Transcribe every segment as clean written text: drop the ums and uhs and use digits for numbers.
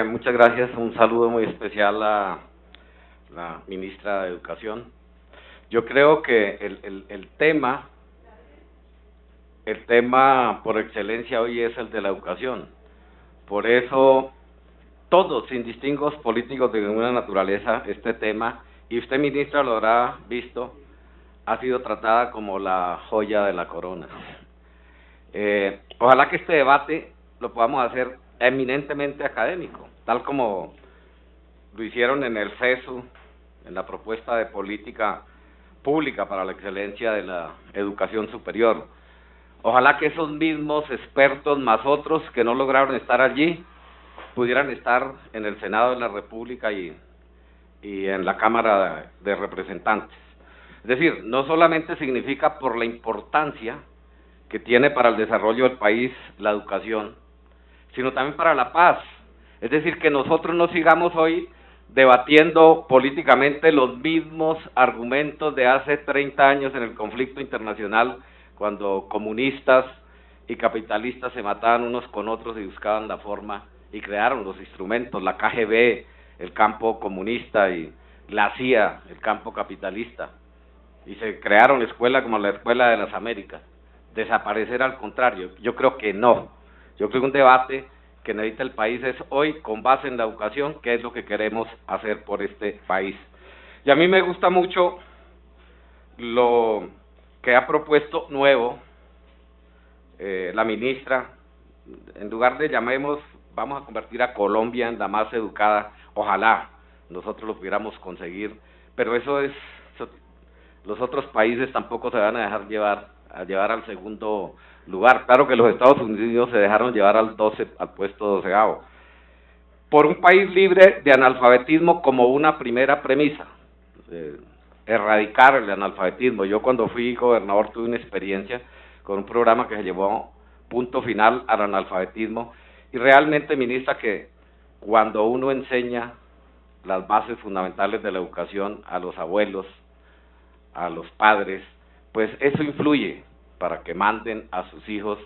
Muchas gracias. Un saludo muy especial a la ministra de Educación. Yo creo que el tema por excelencia hoy es el de la educación. Por eso, todos, sin distingos políticos de ninguna naturaleza, este tema, y usted, ministra, lo habrá visto, ha sido tratada como la joya de la corona. Ojalá que este debate lo podamos hacer eminentemente académico, tal como lo hicieron en el CESU, en la propuesta de política pública para la excelencia de la educación superior. Ojalá que esos mismos expertos más otros que no lograron estar allí pudieran estar en el Senado de la República y en la Cámara de Representantes. Es decir, no solamente significa por la importancia que tiene para el desarrollo del país la educación, sino también para la paz. Es decir, que nosotros no sigamos hoy debatiendo políticamente los mismos argumentos de hace 30 años en el conflicto internacional, cuando comunistas y capitalistas se mataban unos con otros y buscaban la forma y crearon los instrumentos, la KGB, el campo comunista, y la CIA, el campo capitalista, y se crearon escuelas como la Escuela de las Américas. Desaparecer, al contrario, yo creo que no. Yo creo que un debate que necesita el país es hoy, con base en la educación, qué es lo que queremos hacer por este país. Y a mí me gusta mucho lo que ha propuesto nuevo la ministra. En lugar de vamos a convertir a Colombia en la más educada, ojalá nosotros lo pudiéramos conseguir, pero los otros países tampoco se van a dejar llevar al segundo lugar. Claro que los Estados Unidos se dejaron llevar al puesto 12º. Por un país libre de analfabetismo como una primera premisa, erradicar el analfabetismo. Yo, cuando fui gobernador, tuve una experiencia con un programa que se llevó punto final al analfabetismo, y realmente, ministra, que cuando uno enseña las bases fundamentales de la educación a los abuelos, a los padres, pues eso influye para que manden a sus hijos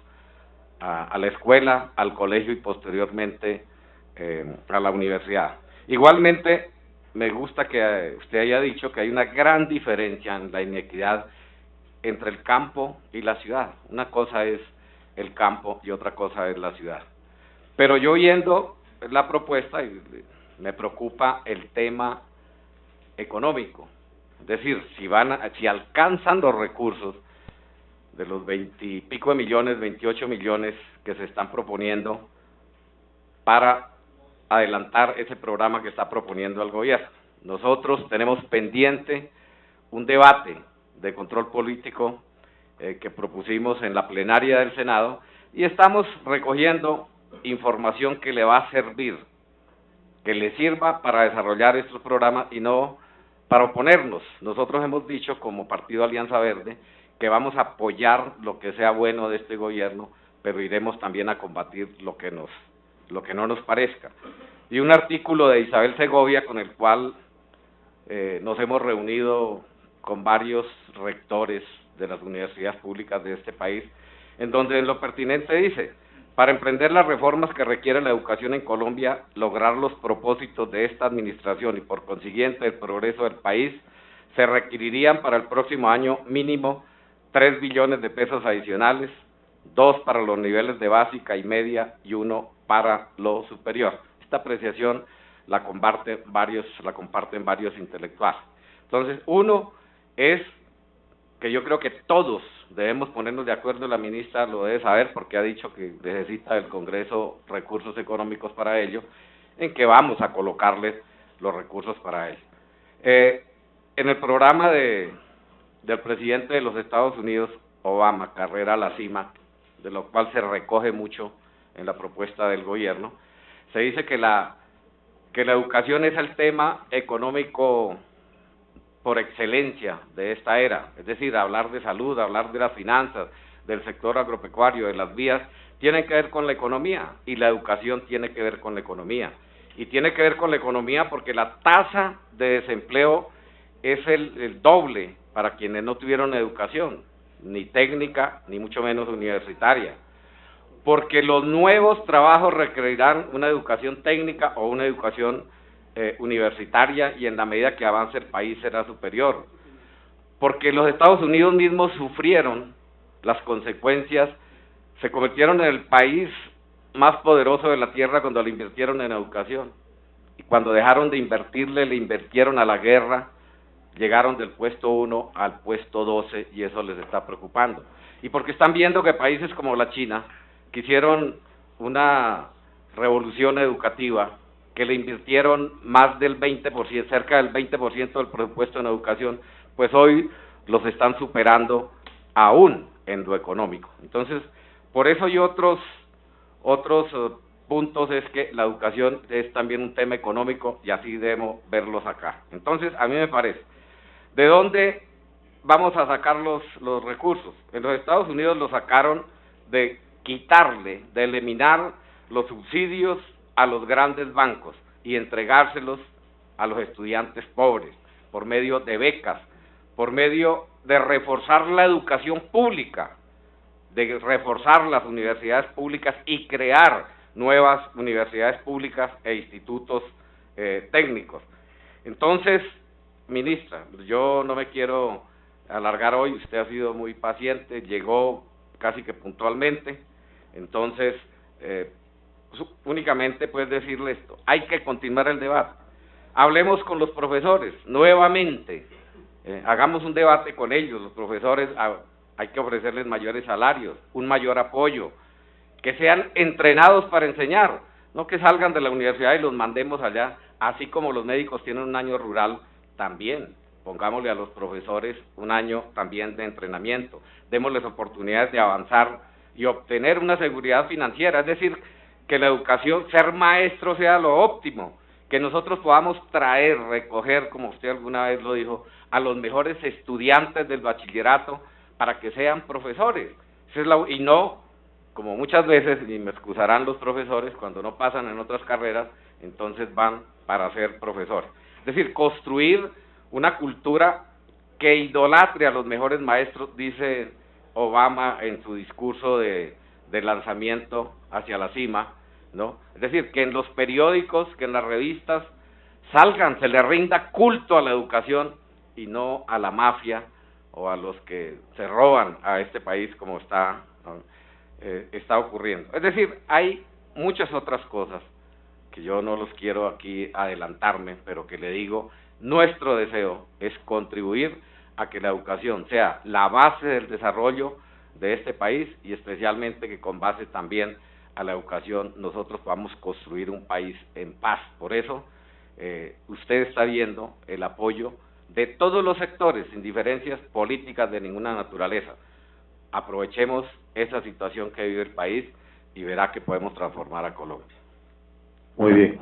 a la escuela, al colegio y posteriormente a la universidad. Igualmente, me gusta que usted haya dicho que hay una gran diferencia en la inequidad entre el campo y la ciudad. Una cosa es el campo y otra cosa es la ciudad. Pero yo, viendo la propuesta, me preocupa el tema económico. Es decir, si alcanzan los recursos de los 20 y pico de millones, 28 millones que se están proponiendo para adelantar ese programa que está proponiendo el gobierno. Nosotros tenemos pendiente un debate de control político que propusimos en la plenaria del Senado, y estamos recogiendo información que le va a servir, que le sirva para desarrollar estos programas y no para oponernos. Nosotros hemos dicho, como Partido Alianza Verde, que vamos a apoyar lo que sea bueno de este gobierno, pero iremos también a combatir lo que no nos parezca. Y un artículo de Isabel Segovia, con el cual nos hemos reunido con varios rectores de las universidades públicas de este país, en donde en lo pertinente dice: para emprender las reformas que requiere la educación en Colombia, lograr los propósitos de esta administración y por consiguiente el progreso del país, se requerirían para el próximo año mínimo 3 billones de pesos adicionales, 2 para los niveles de básica y media y 1 para lo superior. Esta apreciación la comparten varios intelectuales. Entonces, uno es que yo creo que todos debemos ponernos de acuerdo. La ministra lo debe saber porque ha dicho que necesita del Congreso recursos económicos para ello, en que vamos a colocarle los recursos para ello. En el programa del presidente de los Estados Unidos, Obama, Carrera a la Cima, de lo cual se recoge mucho en la propuesta del gobierno, se dice que la educación es el tema económico por excelencia de esta era. Es decir, hablar de salud, hablar de las finanzas, del sector agropecuario, de las vías, tiene que ver con la economía, y la educación tiene que ver con la economía. Y tiene que ver con la economía porque la tasa de desempleo es el doble para quienes no tuvieron educación, ni técnica, ni mucho menos universitaria. porque los nuevos trabajos requerirán una educación técnica o una educación universitaria, y en la medida que avance el país será superior, porque los Estados Unidos mismos sufrieron las consecuencias, se convirtieron en el país más poderoso de la tierra cuando le invirtieron en educación, y cuando dejaron de invertirle, le invirtieron a la guerra, llegaron del puesto 1 al puesto 12, y eso les está preocupando, y porque están viendo que países como la China, que hicieron una revolución educativa, que le invirtieron más del 20%, cerca del 20% del presupuesto en educación, pues hoy los están superando aún en lo económico. Entonces, por eso y otros puntos es que la educación es también un tema económico, y así debemos verlos acá. Entonces, a mí me parece, ¿de dónde vamos a sacar los recursos? En los Estados Unidos los sacaron de quitarle, de eliminar los subsidios a los grandes bancos y entregárselos a los estudiantes pobres, por medio de becas, por medio de reforzar la educación pública, de reforzar las universidades públicas y crear nuevas universidades públicas e institutos técnicos. Entonces, ministra, yo no me quiero alargar hoy, usted ha sido muy paciente, llegó casi que puntualmente, entonces, únicamente puedes decirle esto: hay que continuar el debate, hablemos con los profesores, nuevamente, hagamos un debate con ellos, los profesores, hay que ofrecerles mayores salarios, un mayor apoyo, que sean entrenados para enseñar, no que salgan de la universidad y los mandemos allá, así como los médicos tienen un año rural, también pongámosle a los profesores un año también de entrenamiento, démosles oportunidades de avanzar y obtener una seguridad financiera, es decir, que la educación, ser maestro sea lo óptimo, que nosotros podamos traer, recoger, como usted alguna vez lo dijo, a los mejores estudiantes del bachillerato para que sean profesores, y no, como muchas veces, y me excusarán los profesores, cuando no pasan en otras carreras, entonces van para ser profesores. Es decir, construir una cultura que idolatre a los mejores maestros, dice Obama en su discurso de lanzamiento hacia la cima, ¿no? Es decir, que en los periódicos, que en las revistas salgan, se le rinda culto a la educación y no a la mafia o a los que se roban a este país, como está ocurriendo. Es decir, hay muchas otras cosas que yo no los quiero aquí adelantarme, pero que le digo, nuestro deseo es contribuir a que la educación sea la base del desarrollo de este país, y especialmente que con base también a la educación nosotros podamos construir un país en paz. Por eso usted está viendo el apoyo de todos los sectores, sin diferencias políticas de ninguna naturaleza. Aprovechemos esa situación que vive el país y verá que podemos transformar a Colombia. Muy bien.